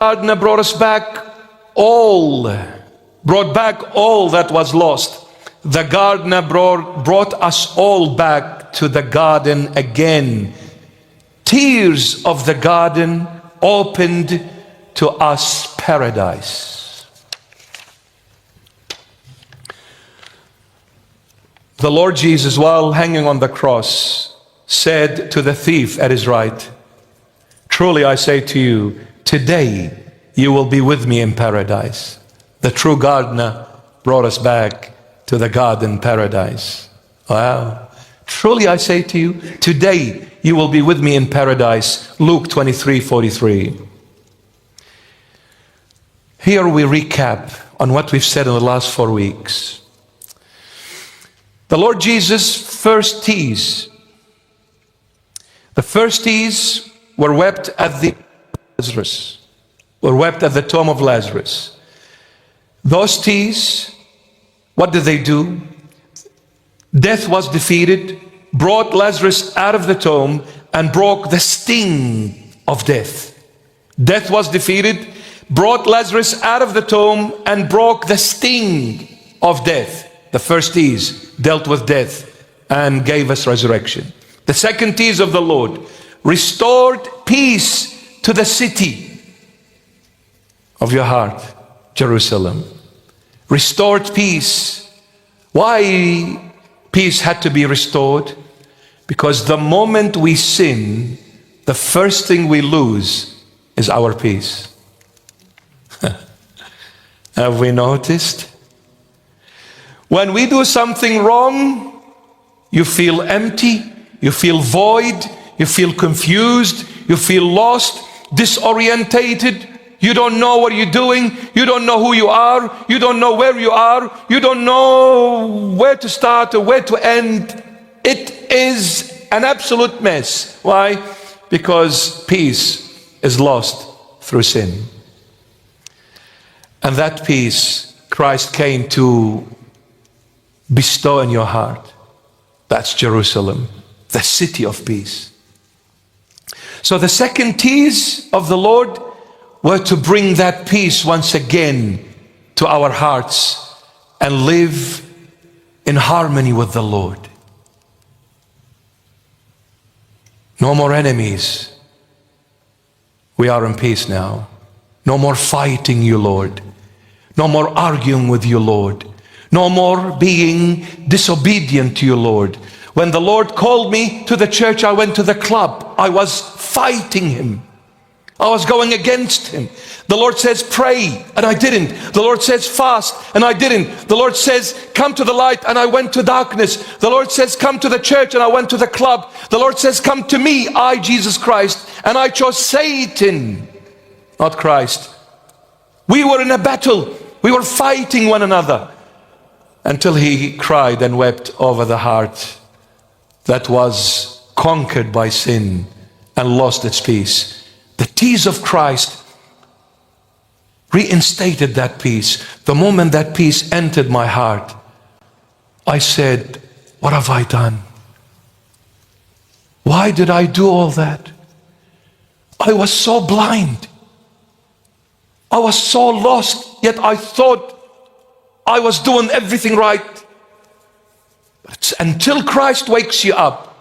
gardener brought us back brought back all that was lost. The gardener brought us all back to the garden again. Tears of the garden opened to us paradise. The Lord Jesus, while hanging on the cross, said to the thief at his right, "Truly I say to you, today you will be with me in paradise." The true gardener brought us back to the garden paradise. Wow. Truly I say to you, today you will be with me in paradise. Luke 23:43. Here we recap on what we've said in the last 4 weeks. The Lord Jesus' first tears. The first tears were wept at the tomb of Lazarus. Those tears, what did they do? Death was defeated, brought Lazarus out of the tomb, and broke the sting of death. Death was defeated, brought Lazarus out of the tomb, and broke the sting of death. The first tears dealt with death and gave us resurrection. The second tears of the Lord restored peace to the city of your heart, Jerusalem. Restored peace. Why peace had to be restored? Because the moment we sin, the first thing we lose is our peace. Have we noticed? When we do something wrong, you feel empty, you feel void, you feel confused, you feel lost, disorientated. You don't know what you're doing. You don't know who you are. You don't know where you are. You don't know where to start or where to end. It is an absolute mess. Why? Because peace is lost through sin. And that peace Christ came to bestow in your heart. That's Jerusalem, the city of peace. So the second tears of the Lord were to bring that peace once again to our hearts and live in harmony with the Lord. No more enemies. We are in peace now. No more fighting you, Lord. No more arguing with you, Lord. No more being disobedient to you, Lord. When the Lord called me to the church, I went to the club. I was fighting him. I was going against him. The Lord says pray, and I didn't. The Lord says fast, and I didn't. The Lord says come to the light, and I went to darkness. The Lord says come to the church, and I went to the club. The Lord says come to me, I, Jesus Christ, and I chose Satan, not Christ. We were in a battle. We were fighting one another until he cried and wept over the heart that was conquered by sin and lost its peace. The tears of Christ reinstated that peace. The moment that peace entered my heart, I said, what have I done? Why did I do all that? I was so blind. I was so lost, yet I thought I was doing everything right. But until Christ wakes you up,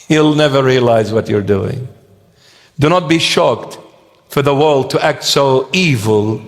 you'll never realize what you're doing. Do not be shocked for the world to act so evil,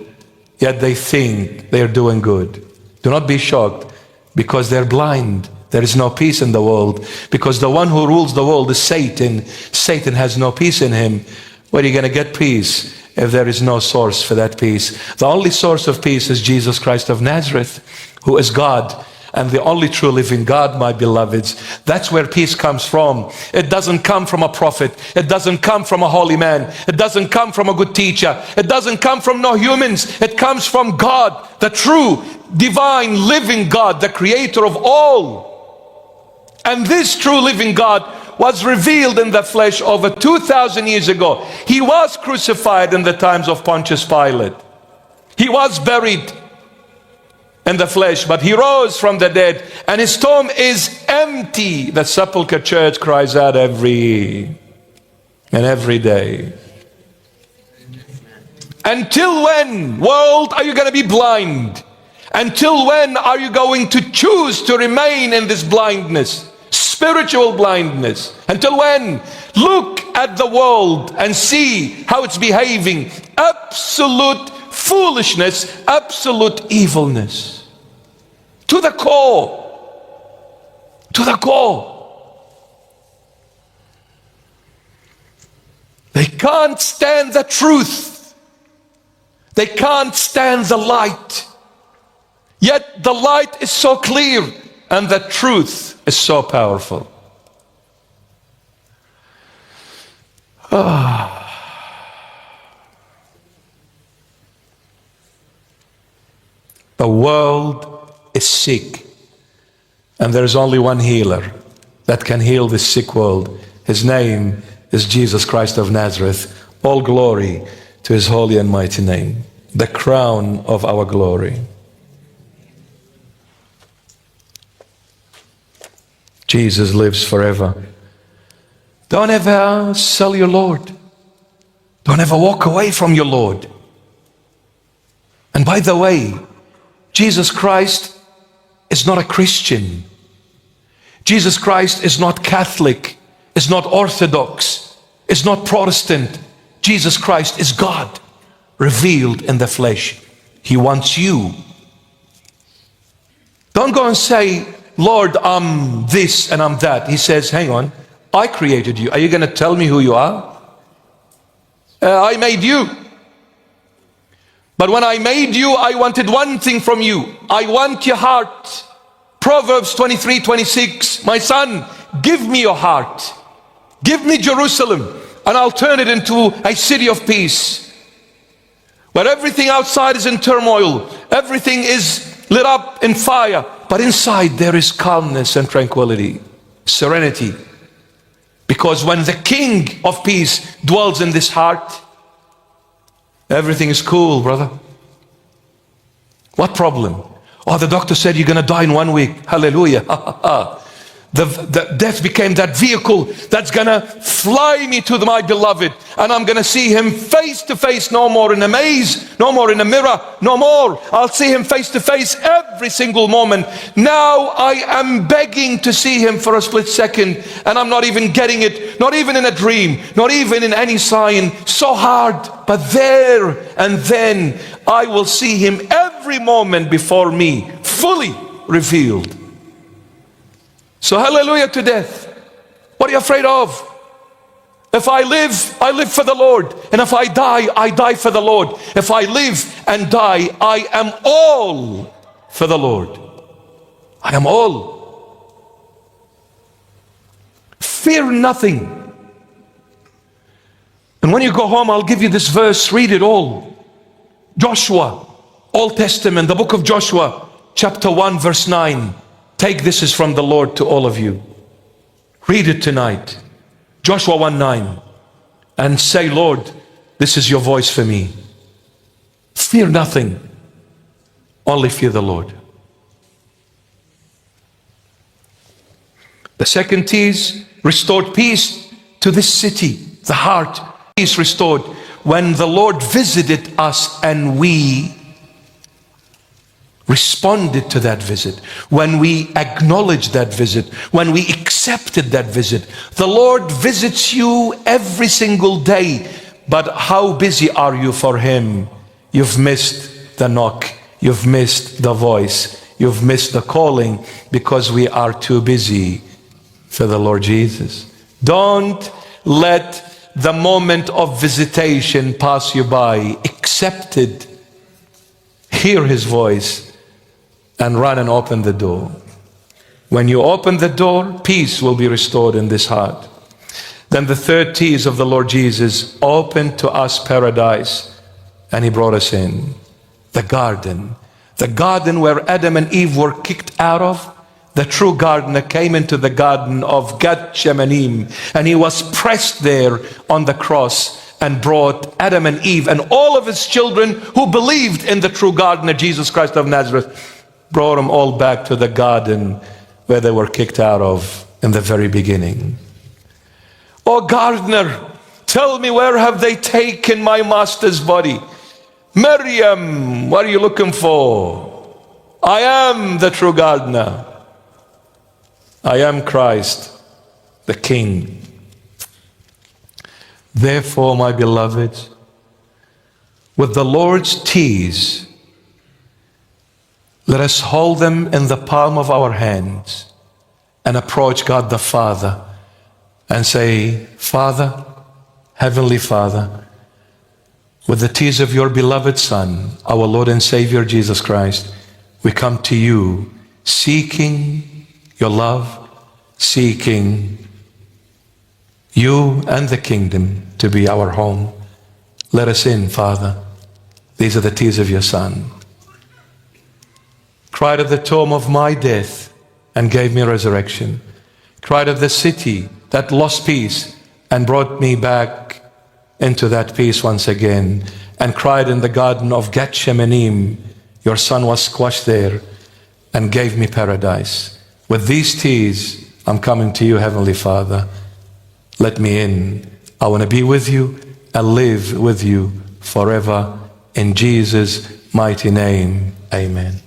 yet they think they're doing good. Do not be shocked because they're blind. There is no peace in the world because the one who rules the world is Satan. Satan has no peace in him. Where are you going to get peace if there is no source for that peace? The only source of peace is Jesus Christ of Nazareth, who is God and the only true living God, my beloveds. That's where peace comes from. It doesn't come from a prophet. It doesn't come from a holy man. It doesn't come from a good teacher. It doesn't come from no humans. It comes from God, the true, divine, living God, the creator of all. And this true living God was revealed in the flesh over 2,000 years ago. He was crucified in the times of Pontius Pilate. He was buried in the flesh, but he rose from the dead, and his tomb is empty. The sepulchre church cries out every day. Until when, world, are you going to be blind? Until when are you going to choose to remain in this blindness? Spiritual blindness. Until when? Look at the world and see how it's behaving. Absolute foolishness, absolute evilness. To the core. To the core. They can't stand the truth. They can't stand the light. Yet the light is so clear and the truth is so powerful. The world is sick, and there is only one healer that can heal this sick world. His name is Jesus Christ of Nazareth. All glory to his holy and mighty name, the crown of our glory. Jesus lives forever. Don't ever sell your Lord. Don't ever walk away from your Lord. And by the way, Jesus Christ is not a Christian. Jesus Christ is not Catholic, is not Orthodox, is not Protestant. Jesus Christ is God revealed in the flesh. He wants you. Don't go and say, Lord, I'm this and I'm that. He says, hang on, I created you. Are you going to tell me who you are? I made you. But when I made you, I wanted one thing from you. I want your heart. Proverbs 23:26. My son, give me your heart. Give me Jerusalem, and I'll turn it into a city of peace. Where everything outside is in turmoil. Everything is lit up in fire. But inside there is calmness and tranquility, serenity. Because when the King of Peace dwells in this heart, everything is cool, brother. What problem? Oh, the doctor said you're going to die in 1 week. Hallelujah. The death became that vehicle that's going to fly me to my beloved. And I'm going to see him face to face, no more in a maze, no more in a mirror, no more. I'll see him face to face every single moment. Now I am begging to see him for a split second, and I'm not even getting it, not even in a dream, not even in any sign. So hard, but there and then I will see him every moment before me, fully revealed. So hallelujah to death. What are you afraid of? If I live, I live for the Lord. And if I die for the Lord. If I live and die, I am all for the Lord. I am all. Fear nothing. And when you go home, I'll give you this verse. Read it all. Joshua, Old Testament, the book of Joshua, chapter 1, verse 9. Take this is from the Lord to all of you. Read it tonight. Joshua 1:9. And say, Lord, this is your voice for me. Fear nothing. Only fear the Lord. The second T is restored peace to this city. The heart is restored. When the Lord visited us and we responded to that visit, when we acknowledged that visit, when we accepted that visit. The Lord visits you every single day, but how busy are you for him? You've missed the knock, you've missed the voice, you've missed the calling, because we are too busy for the Lord Jesus. Don't let the moment of visitation pass you by. Accept it, hear his voice, and run and open the door. When you open the door, peace will be restored in this heart. Then the third T is of the Lord Jesus, opened to us paradise, and he brought us in. The garden where Adam and Eve were kicked out of. The true gardener came into the garden of Gethsemane, and he was pressed there on the cross and brought Adam and Eve and all of his children who believed in the true gardener, Jesus Christ of Nazareth, brought them all back to the garden where they were kicked out of in the very beginning. Oh gardener, tell me, where have they taken my master's body? Miriam, what are you looking for? I am the true gardener. I am Christ, the King. Therefore, my beloved, with the Lord's keys, let us hold them in the palm of our hands and approach God the Father and say, Father, Heavenly Father, with the tears of your beloved Son, our Lord and Savior Jesus Christ, we come to you seeking your love, seeking you and the kingdom to be our home. Let us in, Father. These are the tears of your Son. Cried at the tomb of my death and gave me resurrection. Cried at the city that lost peace and brought me back into that peace once again. And cried in the garden of Gethsemane, your Son was squashed there and gave me paradise. With these tears, I'm coming to you, Heavenly Father. Let me in. I want to be with you and live with you forever. In Jesus' mighty name, amen.